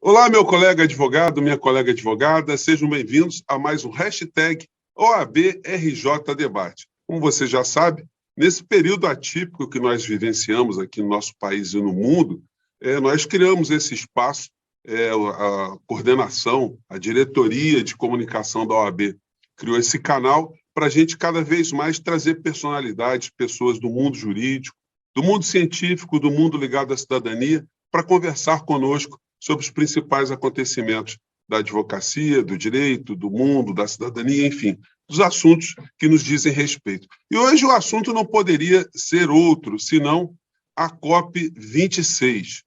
Olá, meu colega advogado, minha colega advogada, sejam bem-vindos a mais um hashtag OABRJ Debate. Como você já sabe, nesse período atípico que nós vivenciamos aqui no nosso país e no mundo, nós criamos esse espaço, a coordenação, a diretoria de comunicação da OAB criou esse canal para a gente cada vez mais trazer personalidades, pessoas do mundo jurídico, do mundo científico, do mundo ligado à cidadania, para conversar conosco sobre os principais acontecimentos da advocacia, do direito, do mundo, da cidadania, enfim, dos assuntos que nos dizem respeito. E hoje o assunto não poderia ser outro, senão a COP26.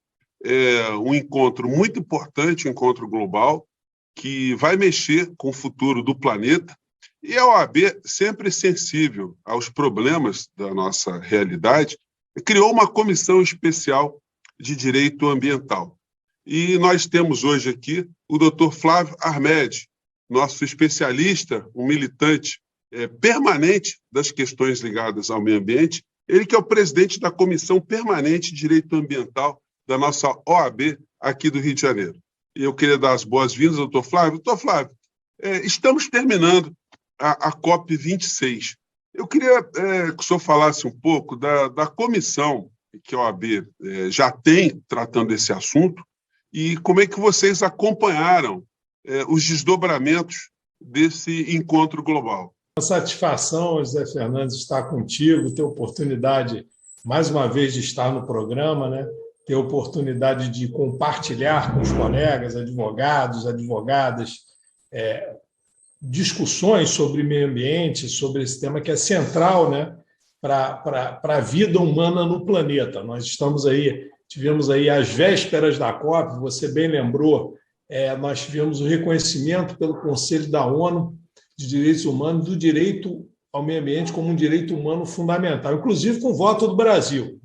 É um encontro muito importante, um encontro global, que vai mexer com o futuro do planeta, e a OAB, sempre sensível aos problemas da nossa realidade, criou uma comissão especial de direito ambiental. E nós temos hoje aqui o Dr. Flávio Armed, nosso especialista, um militante permanente das questões ligadas ao meio ambiente, ele que é o presidente da Comissão Permanente de Direito Ambiental da nossa OAB aqui do Rio de Janeiro. E eu queria dar as boas-vindas ao Dr. Flávio. Dr. Flávio, estamos terminando a COP26. Eu queria que o senhor falasse um pouco da comissão que a OAB já tem tratando desse assunto, e como é que vocês acompanharam os desdobramentos desse encontro global? Uma satisfação, José Fernandes, estar contigo, ter oportunidade, mais uma vez, de estar no programa, né? Ter oportunidade de compartilhar com os colegas, advogados, advogadas, discussões sobre meio ambiente, sobre esse tema que é central, né, para a vida humana no planeta. Nós tivemos aí às vésperas da COP, você bem lembrou, nós tivemos o reconhecimento pelo Conselho da ONU de Direitos Humanos do direito ao meio ambiente como um direito humano fundamental, inclusive com o voto do Brasil.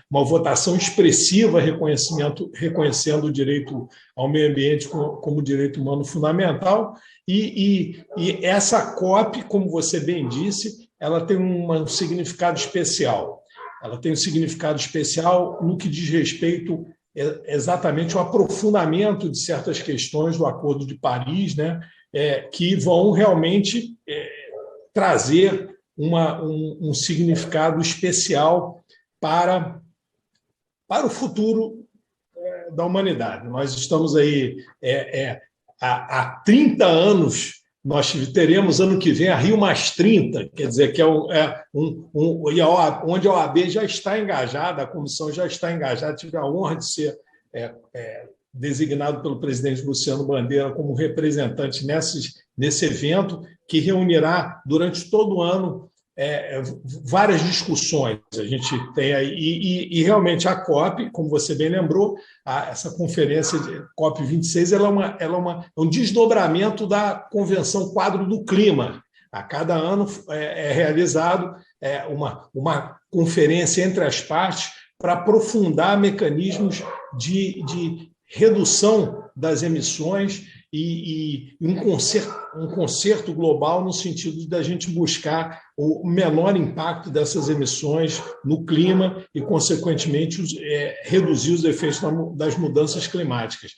Uma votação expressiva reconhecendo o direito ao meio ambiente como direito humano fundamental. E essa COP, como você bem disse, ela tem um significado especial. Ela tem um significado especial no que diz respeito exatamente ao aprofundamento de certas questões do Acordo de Paris, né, que vão realmente trazer um significado especial para o futuro da humanidade. Nós estamos aí há 30 anos. Nós teremos ano que vem a Rio +30, quer dizer, que onde a OAB já está engajada, a comissão já está engajada, tive a honra de ser designado pelo presidente Luciano Bandeira como representante nesse evento, que reunirá durante todo o ano várias discussões. A gente tem aí, e realmente a COP, como você bem lembrou, essa conferência de COP26 ela é um desdobramento da Convenção Quadro do Clima. A cada ano é realizado uma conferência entre as partes para aprofundar mecanismos de redução das emissões e um conserto global no sentido da gente buscar o menor impacto dessas emissões no clima e, consequentemente, reduzir os efeitos das mudanças climáticas.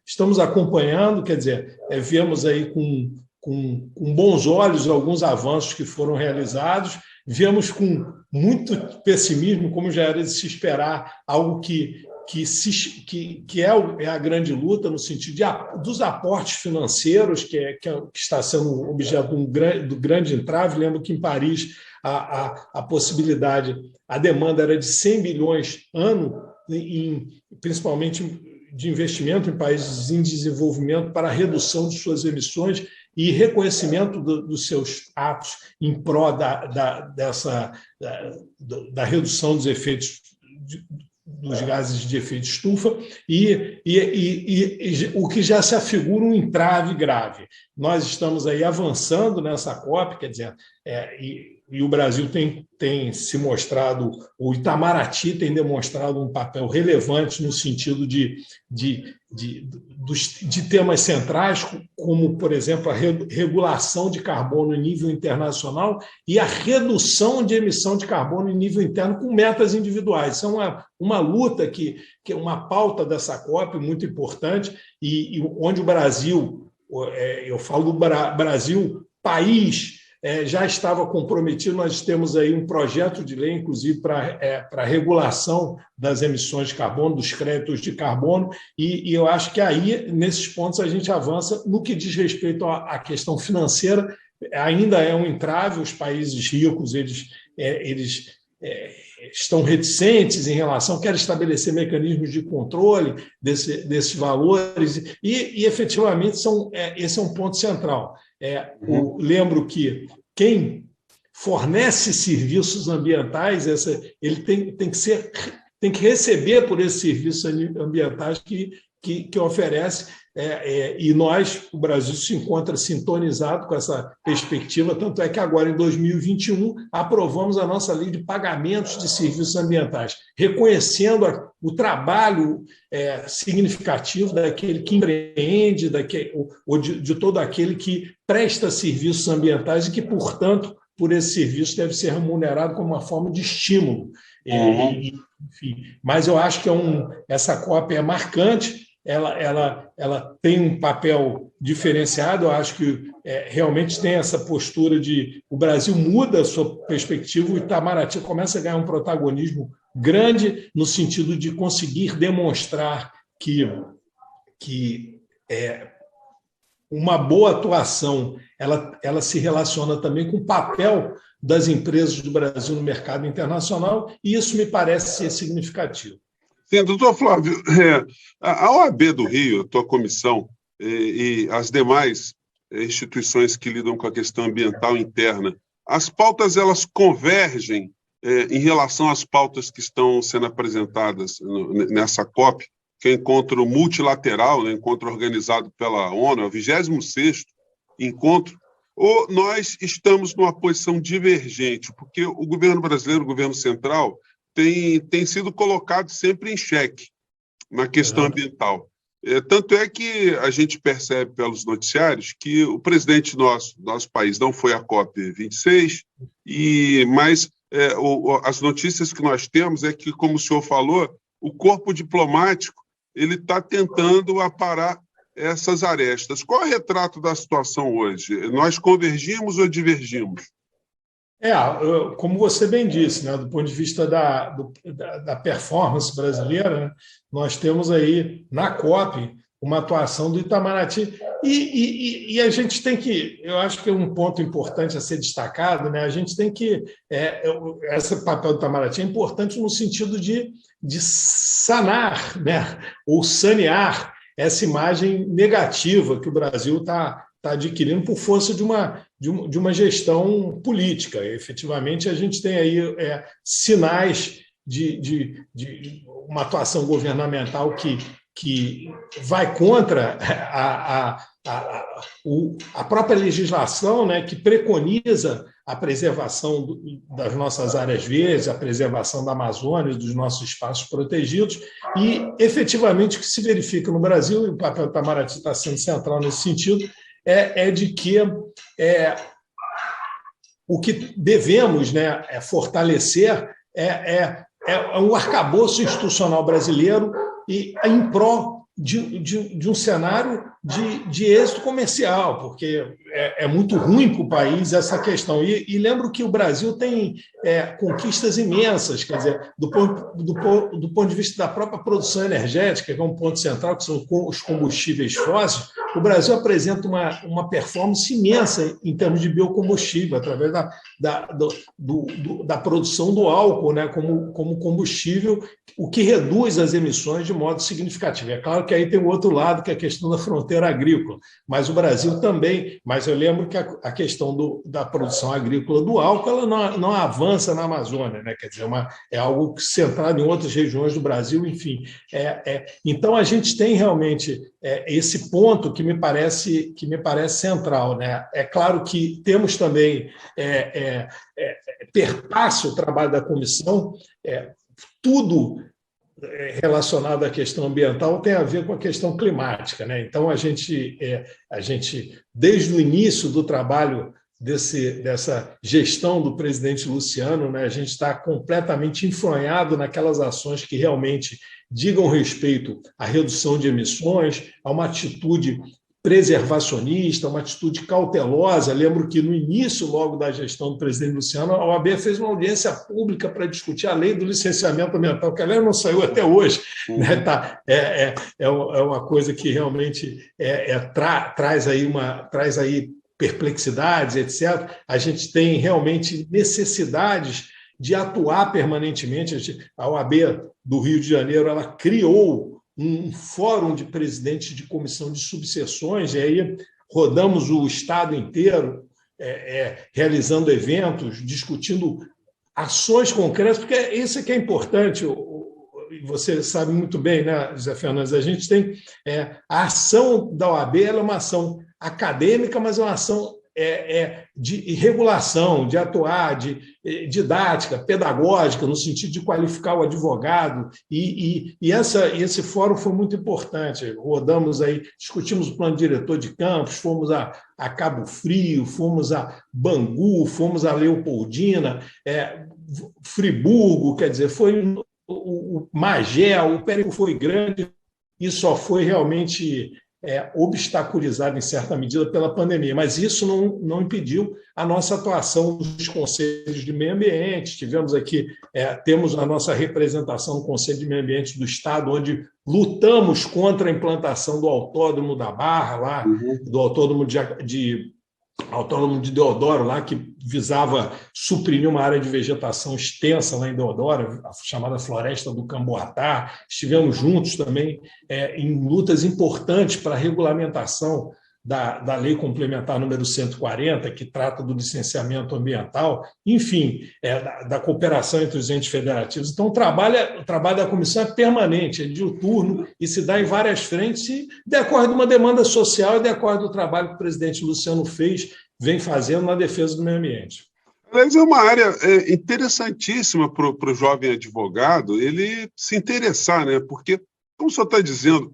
Estamos acompanhando, quer dizer, vemos aí com bons olhos alguns avanços que foram realizados, vemos com muito pessimismo, como já era de se esperar, algo que é a grande luta no sentido dos aportes financeiros, que está sendo objeto do grande entrave. Lembro que em Paris a possibilidade, a demanda era de 100 bilhões ano, principalmente de investimento em países em desenvolvimento para a redução de suas emissões e reconhecimento dos seus atos em pró da redução dos efeitos dos gases de efeito estufa, e o que já se afigura um entrave grave. Nós estamos aí avançando nessa COP, quer dizer, e o Brasil tem se mostrado, o Itamaraty tem demonstrado um papel relevante no sentido de temas centrais, como, por exemplo, a regulação de carbono em nível internacional e a redução de emissão de carbono em nível interno com metas individuais. Isso é uma luta que é uma pauta dessa COP muito importante e onde o Brasil, eu falo do Brasil, país, já estava comprometido. Nós temos aí um projeto de lei, inclusive, para a regulação das emissões de carbono, dos créditos de carbono, e eu acho que aí, nesses pontos, a gente avança. No que diz respeito à questão financeira, ainda é um entrave. Os países ricos, eles estão reticentes em relação, querem estabelecer mecanismos de controle desses valores, e efetivamente esse é um ponto central. Lembro que quem fornece serviços ambientais, ele tem que receber por esses serviços ambientais que oferece, e o Brasil se encontra sintonizado com essa perspectiva, tanto é que agora, em 2021, aprovamos a nossa lei de pagamentos de serviços ambientais, reconhecendo o trabalho significativo daquele que empreende, ou de todo aquele que presta serviços ambientais e que, portanto, por esse serviço deve ser remunerado como uma forma de estímulo. Enfim, mas eu acho que essa COP é marcante. Ela tem um papel diferenciado. Eu acho que realmente tem essa postura de o Brasil muda a sua perspectiva, o Itamaraty começa a ganhar um protagonismo grande no sentido de conseguir demonstrar que uma boa atuação ela se relaciona também com o papel das empresas do Brasil no mercado internacional, e isso me parece ser significativo. Sim, doutor Flávio, a OAB do Rio, a tua comissão, e as demais instituições que lidam com a questão ambiental interna, as pautas elas convergem em relação às pautas que estão sendo apresentadas nessa COP, que é o encontro multilateral, né, encontro organizado pela ONU, é o 26º encontro, ou nós estamos numa posição divergente, porque o governo brasileiro, o governo central, tem sido colocado sempre em xeque na questão ambiental. Tanto é que a gente percebe pelos noticiários que o presidente nosso país não foi à COP26, mas as notícias que nós temos é que, como o senhor falou, o corpo diplomático ele está tentando aparar essas arestas. Qual é o retrato da situação hoje? Nós convergimos ou divergimos? Como você bem disse, né, do ponto de vista da performance brasileira, né, nós temos aí na COP uma atuação do Itamaraty, e a gente tem que, eu acho que é um ponto importante a ser destacado, né, a gente tem que, esse papel do Itamaraty é importante no sentido de sanar, né, ou sanear essa imagem negativa que o Brasil está adquirindo por força de uma gestão política. E, efetivamente, a gente tem aí sinais de uma atuação governamental que vai contra a própria legislação, né, que preconiza a preservação das nossas áreas verdes, a preservação da Amazônia, dos nossos espaços protegidos, e, efetivamente, o que se verifica no Brasil, e o papel do Itamaraty está sendo central nesse sentido, é de que o que devemos, né, fortalecer é um arcabouço institucional brasileiro e em pró de um cenário de êxito comercial, porque é muito ruim para o país essa questão. E lembro que o Brasil tem conquistas imensas, quer dizer, do ponto de vista da própria produção energética, que é um ponto central, que são os combustíveis fósseis. O Brasil apresenta uma performance imensa em termos de biocombustível, através da produção do álcool, né, como combustível, o que reduz as emissões de modo significativo. É claro que aí tem o outro lado, que é a questão da fronteira agrícola, mas o Brasil também. Mas eu lembro que a questão da produção agrícola do álcool ela não avança na Amazônia, né? Quer dizer, é algo centrado em outras regiões do Brasil, enfim. Então, a gente tem realmente esse ponto que me parece central, né? É claro que temos também perpassa o trabalho da comissão, tudo relacionado à questão ambiental tem a ver com a questão climática, né? Então, a gente, desde o início do trabalho dessa gestão do presidente Luciano, né, a gente está completamente enfronhado naquelas ações que realmente digam respeito à redução de emissões, a uma atitude preservacionista, uma atitude cautelosa. Lembro que no início, logo da gestão do presidente Luciano, a OAB fez uma audiência pública para discutir a lei do licenciamento ambiental, que a lei não saiu até hoje. Né? É uma coisa que realmente traz aí perplexidades, etc. A gente tem realmente necessidades de atuar permanentemente. A OAB do Rio de Janeiro, ela criou um fórum de presidentes de comissão de subseções, e aí rodamos o estado inteiro, realizando eventos, discutindo ações concretas, porque isso é que é importante. Você sabe muito bem, né, José Fernandes? A gente tem a ação da OAB, ela é uma ação acadêmica, mas é uma ação de regulação, de atuar, de didática, pedagógica, no sentido de qualificar o advogado, e esse fórum foi muito importante. Rodamos aí, discutimos o plano diretor de campos, fomos a Cabo Frio, fomos a Bangu, fomos a Leopoldina, Friburgo, quer dizer, foi o Magé, o Périco foi grande e só foi realmente obstaculizado, em certa medida, pela pandemia. Mas isso não impediu a nossa atuação nos conselhos de meio ambiente. Tivemos aqui, temos a nossa representação no Conselho de Meio Ambiente do Estado, onde lutamos contra a implantação do Autódromo da Barra, lá, do Autódromo de Deodoro, lá, que visava suprimir uma área de vegetação extensa lá em Deodoro, a chamada Floresta do Camboatá. Estivemos juntos também em lutas importantes para a regulamentação da Lei Complementar número 140, que trata do licenciamento ambiental, enfim, da cooperação entre os entes federativos. Então, o trabalho da comissão é permanente, é diuturno e se dá em várias frentes, e decorre de uma demanda social e decorre do trabalho que o presidente Luciano vem fazendo na defesa do meio ambiente. Aliás, é uma área interessantíssima para o jovem advogado ele se interessar, né? Porque, como o senhor está dizendo,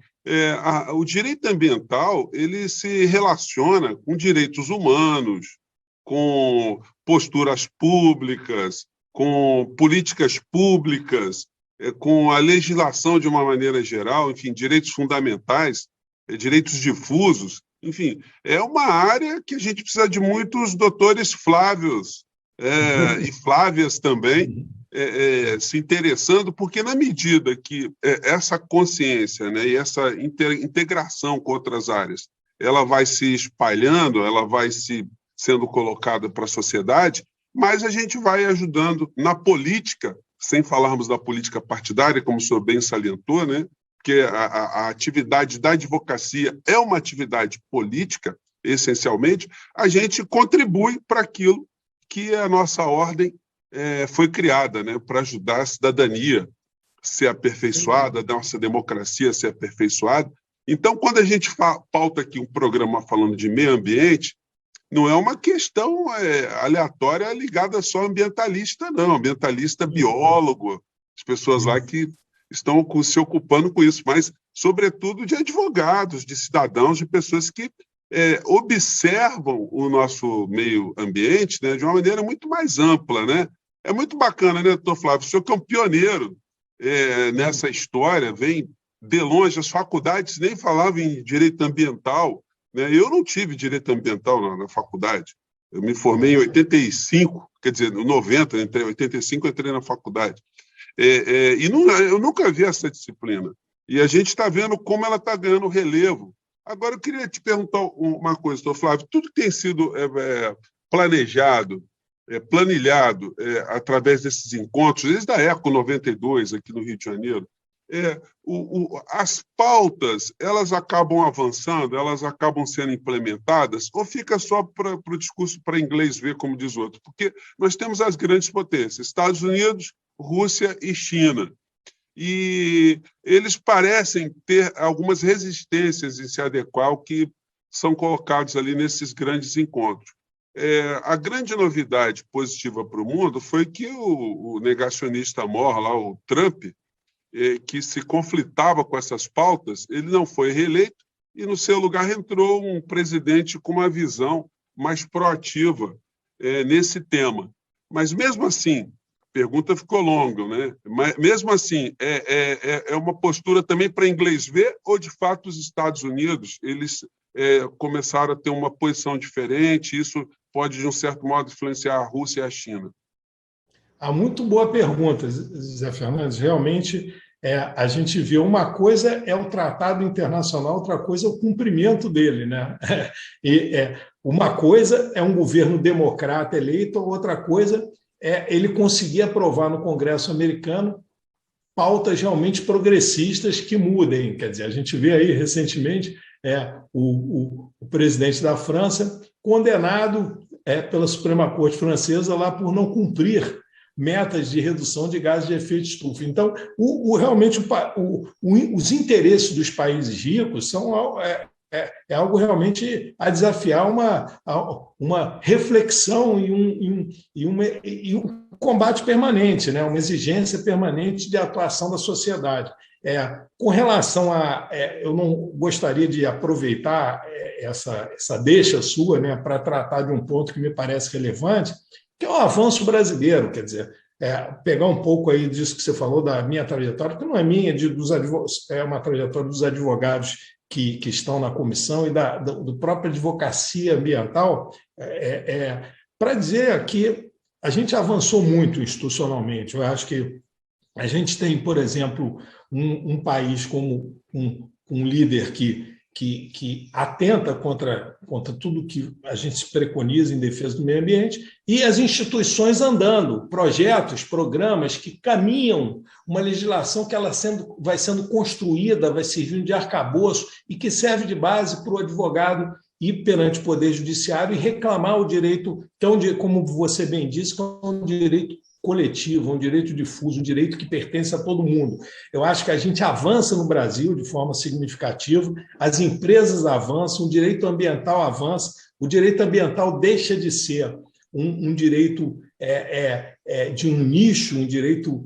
o direito ambiental ele se relaciona com direitos humanos, com posturas públicas, com políticas públicas, com a legislação de uma maneira geral, enfim, direitos fundamentais, direitos difusos. Enfim, é uma área que a gente precisa de muitos doutores Flávios e Flávias também se interessando, porque na medida que essa consciência, né, e essa integração com outras áreas, ela vai se espalhando, ela vai sendo colocada para a sociedade, mas a gente vai ajudando na política, sem falarmos da política partidária, como o senhor bem salientou, né? Porque a atividade da advocacia é uma atividade política, essencialmente, a gente contribui para aquilo que a nossa ordem foi criada, né, para ajudar a cidadania a ser aperfeiçoada, a nossa democracia a ser aperfeiçoada. Então, quando a gente pauta aqui um programa falando de meio ambiente, não é uma questão aleatória ligada só ao ambientalista, não. Ambientalista, biólogo, as pessoas lá que estão se ocupando com isso, mas, sobretudo, de advogados, de cidadãos, de pessoas que observam o nosso meio ambiente, né, de uma maneira muito mais ampla, né? É muito bacana, né, doutor Flávio? O senhor que é um pioneiro nessa história, vem de longe, as faculdades nem falavam em direito ambiental, né? Eu não tive direito ambiental na faculdade. Eu me formei em 85, quer dizer, em 90, em 85 eu entrei na faculdade. Eu nunca vi essa disciplina. E a gente está vendo como ela está ganhando relevo. Agora, eu queria te perguntar uma coisa, doutor Flávio. Tudo que tem sido planejado, planilhado através desses encontros, desde a ECO 92, aqui no Rio de Janeiro, as pautas, elas acabam avançando, elas acabam sendo implementadas, ou fica só para o discurso para inglês ver, como diz o outro? Porque nós temos as grandes potências, Estados Unidos, Rússia e China. E eles parecem ter algumas resistências em se adequar ao que são colocados ali nesses grandes encontros. A grande novidade positiva para o mundo foi que o negacionista mor, lá, o Trump, que se conflitava com essas pautas, ele não foi reeleito e, no seu lugar, entrou um presidente com uma visão mais proativa nesse tema. Mas, mesmo assim, a pergunta ficou longa, né? Mas, mesmo assim, é uma postura também para inglês ver, ou, de fato, os Estados Unidos eles começaram a ter uma posição diferente, isso pode, de um certo modo, influenciar a Rússia e a China? Muito boa pergunta, Zé Fernandes. Realmente, a gente vê uma coisa é o tratado internacional, outra coisa é o cumprimento dele, né? Uma coisa é um governo democrata eleito, outra coisa é ele conseguir aprovar no Congresso americano pautas realmente progressistas que mudem. Quer dizer, a gente vê aí recentemente o presidente da França condenado pela Suprema Corte Francesa lá por não cumprir metas de redução de gases de efeito estufa. Então, realmente, os interesses dos países ricos são algo realmente a desafiar uma reflexão e um combate permanente, né? Uma exigência permanente de atuação da sociedade. Com relação eu não gostaria de aproveitar essa deixa sua, né, para tratar de um ponto que me parece relevante, que é o avanço brasileiro. Quer dizer, pegar um pouco aí disso que você falou da minha trajetória, que não é minha, é uma trajetória dos advogados que estão na comissão e do própria advocacia ambiental, para dizer que a gente avançou muito institucionalmente. Eu acho que a gente tem, por exemplo, um país como um líder que atenta contra tudo que a gente se preconiza em defesa do meio ambiente, e as instituições andando, projetos, programas que caminham, uma legislação que ela vai sendo construída, vai servindo de arcabouço e que serve de base para o advogado ir perante o Poder Judiciário e reclamar o direito, como você bem disse, que é um direito coletivo, um direito difuso, um direito que pertence a todo mundo. Eu acho que a gente avança no Brasil de forma significativa, as empresas avançam, o direito ambiental avança, o direito ambiental deixa de ser um direito de um nicho, um direito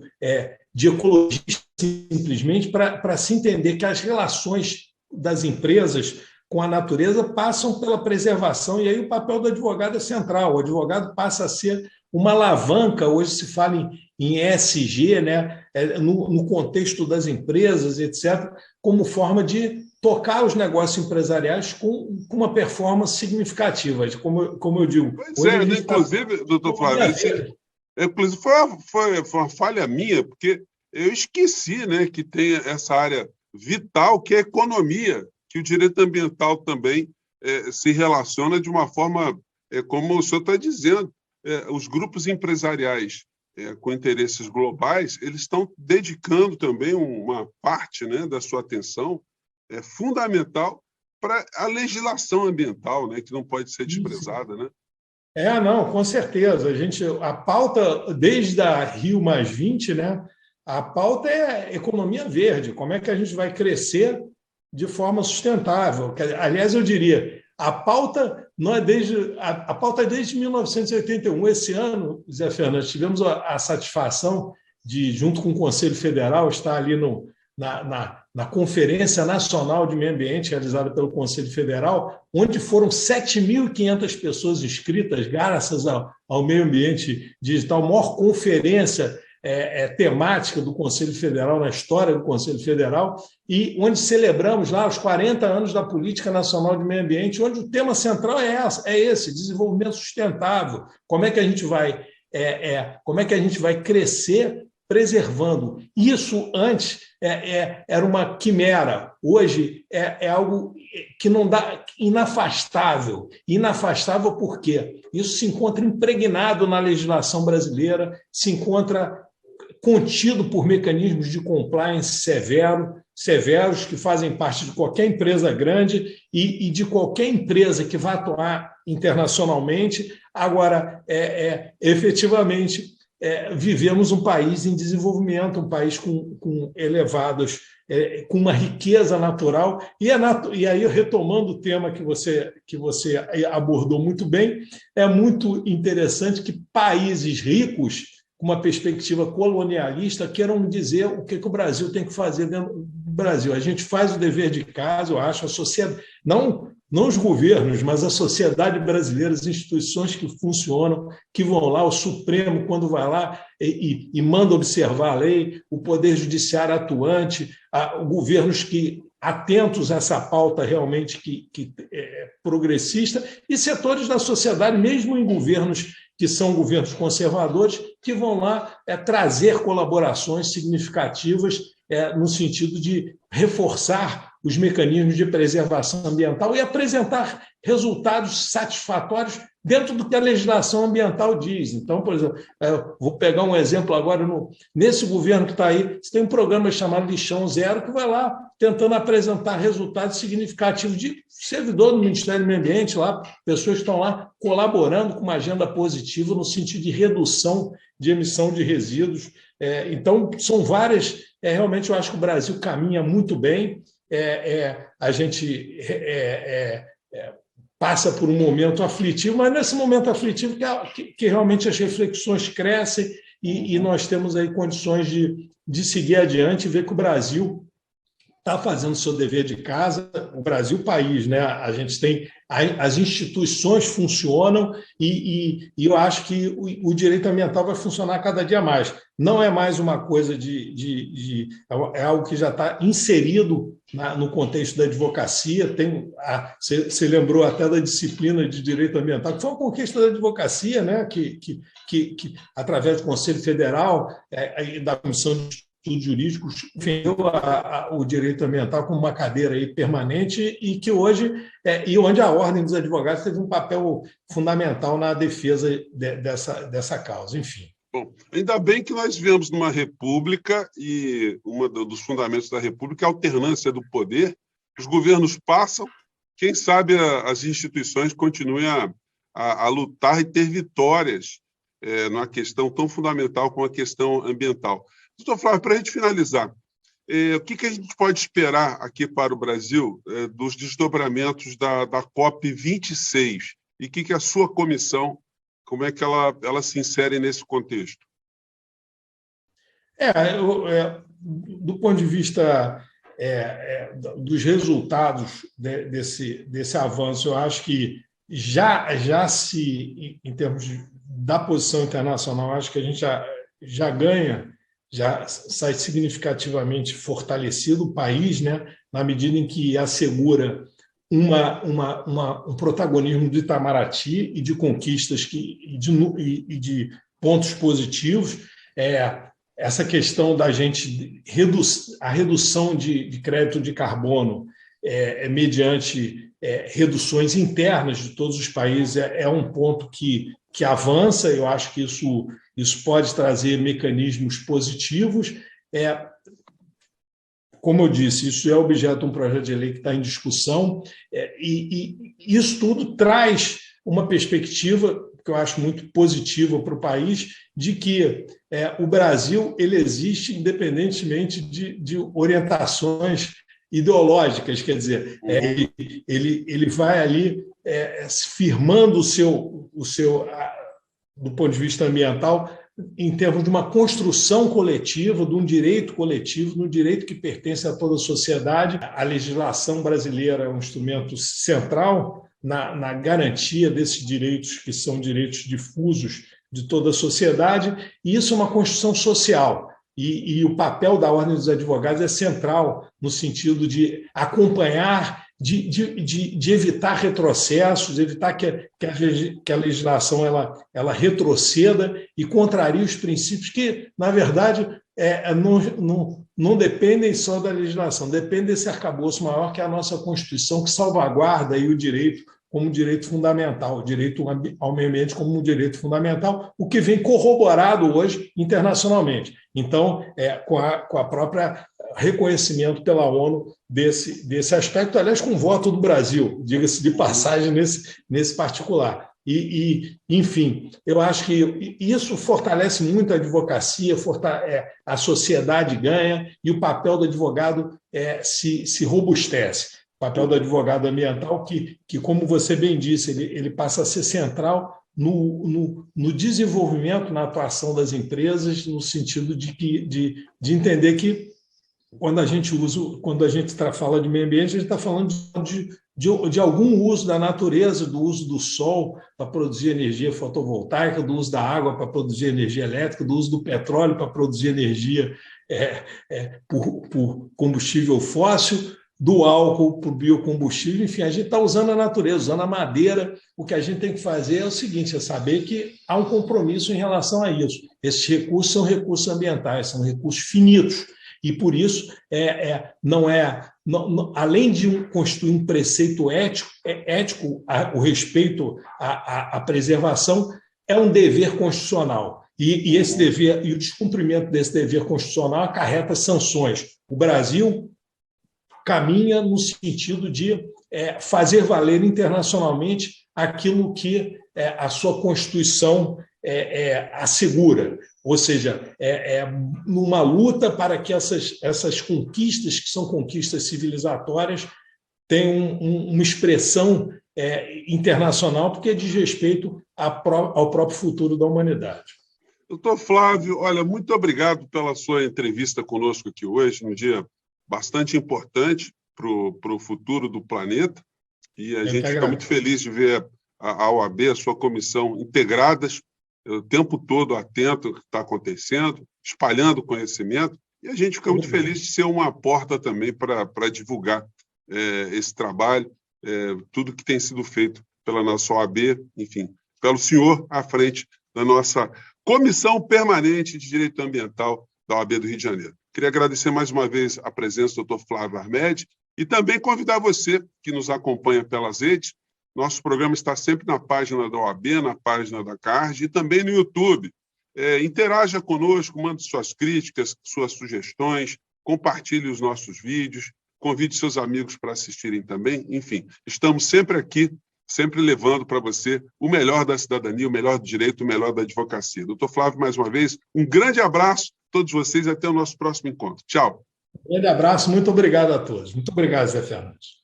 de ecologia, simplesmente para se entender que as relações das empresas com a natureza passam pela preservação, e aí o papel do advogado é central. O advogado passa a ser uma alavanca, hoje se fala em ESG, né, no contexto das empresas, etc., como forma de tocar os negócios empresariais com uma performance significativa, como eu digo. Pois inclusive, doutor Flávio, inclusive foi uma falha minha, porque eu esqueci, né, que tem essa área vital, que é a economia, que o direito ambiental também se relaciona de uma forma, como o senhor está dizendo, os grupos empresariais com interesses globais, eles estão dedicando também uma parte, né, da sua atenção fundamental para a legislação ambiental, né, que não pode ser desprezada, né? Não, com certeza. A pauta, desde a Rio+20, né, a pauta é economia verde. Como é que a gente vai crescer de forma sustentável? Aliás, eu diria, a pauta é desde 1981. Esse ano, Zé Fernandes, tivemos a satisfação de, junto com o Conselho Federal, estar ali na Conferência Nacional de Meio Ambiente, realizada pelo Conselho Federal, onde foram 7.500 pessoas inscritas, graças ao Meio Ambiente Digital, a maior conferência temática do Conselho Federal, na história do Conselho Federal, e onde celebramos lá os 40 anos da Política Nacional de Meio Ambiente, onde o tema central é esse, desenvolvimento sustentável. Como é que a gente vai crescer preservando? Isso antes era uma quimera, hoje é algo que não dá, inafastável. Inafastável por quê? Isso se encontra impregnado na legislação brasileira, se encontra contido por mecanismos de compliance severos que fazem parte de qualquer empresa grande e de qualquer empresa que vá atuar internacionalmente. Agora, efetivamente, vivemos um país em desenvolvimento, um país com elevados, com uma riqueza natural. E aí, retomando o tema que você abordou muito bem, é muito interessante que países ricos, com uma perspectiva colonialista, queiram dizer o que o Brasil tem que fazer dentro do Brasil. A gente faz o dever de casa, eu acho, a sociedade, não os governos, mas a sociedade brasileira, as instituições que funcionam, que vão lá, o Supremo, quando vai lá e manda observar a lei, o Poder Judiciário atuante, governos que atentos a essa pauta realmente que é progressista, e setores da sociedade, mesmo em governos que são governos conservadores, que vão lá trazer colaborações significativas no sentido de reforçar os mecanismos de preservação ambiental e apresentar resultados satisfatórios dentro do que a legislação ambiental diz. Então, por exemplo, vou pegar um exemplo agora, nesse governo que está aí, você tem um programa chamado Lixão Zero, que vai lá tentando apresentar resultados significativos de servidor do Ministério do Meio Ambiente, lá, pessoas que estão lá colaborando com uma agenda positiva no sentido de redução de emissão de resíduos. Então, são várias. Realmente, eu acho que o Brasil caminha muito bem. A gente passa por um momento aflitivo, mas nesse momento aflitivo que realmente as reflexões crescem e nós temos aí condições de seguir adiante e ver que o Brasil está fazendo o seu dever de casa. O Brasil, país, né? A gente tem as instituições funcionam e eu acho que o direito ambiental vai funcionar cada dia mais. Não é mais uma coisa é algo que já está inserido no contexto da advocacia. Você lembrou até da disciplina de direito ambiental, que foi uma conquista da advocacia, né? que através do Conselho Federal e da Comissão de Estudos Jurídicos, defendeu o direito ambiental como uma cadeira aí permanente e que hoje, onde a Ordem dos Advogados teve um papel fundamental na defesa dessa causa, enfim. Bom, ainda bem que nós vivemos numa república e um dos fundamentos da república é a alternância do poder. Os governos passam, quem sabe as instituições continuem a lutar e ter vitórias numa questão tão fundamental como a questão ambiental. Doutor Flávio, para a gente finalizar, o que a gente pode esperar aqui para o Brasil dos desdobramentos da COP26 e o que a sua comissão, como é que ela se insere nesse contexto? Do ponto de vista dos resultados desse avanço, eu acho que já se, em termos da posição internacional, acho que a gente já ganha, já sai significativamente fortalecido o país, né, na medida em que assegura um protagonismo do Itamaraty e de conquistas e de pontos positivos. Essa questão da gente a redução de crédito de carbono mediante reduções internas de todos os países é um ponto que avança. Eu acho que isso pode trazer mecanismos positivos. Como eu disse, isso é objeto de um projeto de lei que está em discussão, e isso tudo traz uma perspectiva que eu acho muito positiva para o país, de que o Brasil ele existe independentemente de orientações ideológicas, quer dizer, ele vai ali firmando o seu do ponto de vista ambiental, em termos de uma construção coletiva, de um direito coletivo, de um direito que pertence a toda a sociedade. A legislação brasileira é um instrumento central na garantia desses direitos, que são direitos difusos de toda a sociedade, e isso é uma construção social. E o papel da Ordem dos Advogados é central no sentido de acompanhar, de evitar retrocessos, evitar que a legislação ela retroceda e contrarie os princípios que, na verdade, não dependem só da legislação, dependem desse arcabouço maior que é a nossa Constituição, que salvaguarda aí o direito como um direito fundamental, o direito ao meio ambiente como um direito fundamental, o que vem corroborado hoje internacionalmente. Então, com a própria reconhecimento pela ONU desse aspecto, aliás, com o voto do Brasil, diga-se de passagem nesse particular. enfim, eu acho que isso fortalece muito a advocacia, a sociedade ganha e o papel do advogado se robustece. O papel do advogado ambiental, que como você bem disse, ele passa a ser central no desenvolvimento, na atuação das empresas, no sentido de entender que quando a gente fala de meio ambiente, a gente está falando de algum uso da natureza, do uso do sol para produzir energia fotovoltaica, do uso da água para produzir energia elétrica, do uso do petróleo para produzir energia por combustível fóssil, do álcool para o biocombustível. Enfim, a gente está usando a natureza, usando a madeira. O que a gente tem que fazer é o seguinte, é saber que há um compromisso em relação a isso. Esses recursos são recursos ambientais, são recursos finitos. E, por isso, além de constituir um preceito ético o respeito à preservação, é um dever constitucional. E esse dever, e o descumprimento desse dever constitucional acarreta sanções. O Brasil caminha no sentido de fazer valer internacionalmente aquilo que a sua Constituição assegura, ou seja, numa luta para que essas conquistas, que são conquistas civilizatórias, tenham uma expressão internacional, porque diz respeito ao próprio futuro da humanidade. Doutor Flávio, olha, muito obrigado pela sua entrevista conosco aqui hoje, num dia bastante importante para o futuro do planeta, e a gente fica muito feliz de ver a OAB, a sua comissão, integradas, o tempo todo atento ao que está acontecendo, espalhando conhecimento, e a gente fica muito feliz de ser uma porta também para divulgar esse trabalho, tudo que tem sido feito pela nossa OAB, enfim, pelo senhor à frente da nossa Comissão Permanente de Direito Ambiental da OAB do Rio de Janeiro. Queria agradecer mais uma vez a presença do Dr. Flávio Armed e também convidar você que nos acompanha pelas redes. Nosso programa está sempre na página da OAB, na página da CARD e também no YouTube. Interaja conosco, mande suas críticas, suas sugestões, compartilhe os nossos vídeos, convide seus amigos para assistirem também. Enfim, estamos sempre aqui, sempre levando para você o melhor da cidadania, o melhor do direito, o melhor da advocacia. Doutor Flávio, mais uma vez, um grande abraço a todos vocês e até o nosso próximo encontro. Tchau. Um grande abraço, muito obrigado a todos. Muito obrigado, Zé Fernandes.